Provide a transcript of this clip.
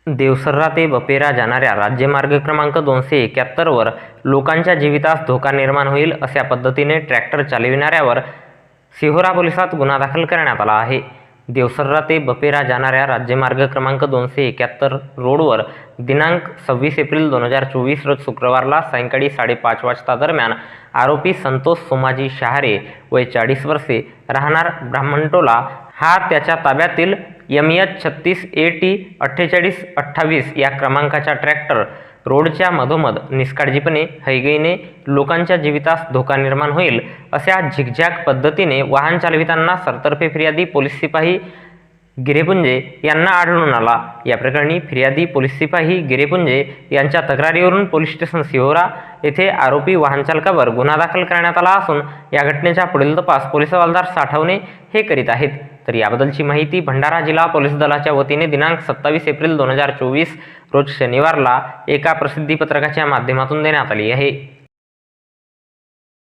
देवसर्रा ते बपेरा जाणाऱ्या राज्यमार्ग क्रमांक 271 वर लोकांच्या जीवितास धोका निर्माण होईल अशा पद्धतीने ट्रॅक्टर चालविणाऱ्यावर सिहोरा पोलिसात गुन्हा दाखल करण्यात आला आहे। देवसर्रा ते बपेरा जाणाऱ्या राज्यमार्ग क्रमांक 271 रोडवर दिनांक 26 एप्रिल 2024 रोज शुक्रवारला सायंकाळी 5:30 वाजता दरम्यान आरोपी संतोष सोमाजी शहारे वय 40 वर्षे राहणार ब्राह्मणटोला हा त्याच्या ताब्यातील MH36 AT 4828 या क्रमांकाचा ट्रॅक्टर रोडच्या मधोमध निष्काळजीपणे हयगईने लोकांच्या जीवितास धोका निर्माण होईल अशा झिगझॅग पद्धतीने वाहन चालविताना सरतर्फे फिर्यादी पोलीस सिपाही गिरेपुंजे यांना आढळून आला। या प्रकरणी फिर्यादी पोलीस सिपाही गिरेपुंजे यांच्या तक्रारीवरून पोलीस स्टेशन सिहोरा येथे आरोपी वाहन चालकावर गुन्हा दाखल करण्यात आला असून या घटनेचा पुढील तपास पोलीस हवालदार साठवणे हे करीत आहेत। तर याबद्दलची माहिती भंडारा जिल्हा पोलीस दलाच्या वतीने दिनांक 27 एप्रिल 2024 रोज शनिवारला एका प्रसिद्धी पत्रकाच्या माध्यमातून देण्यात आली आहे।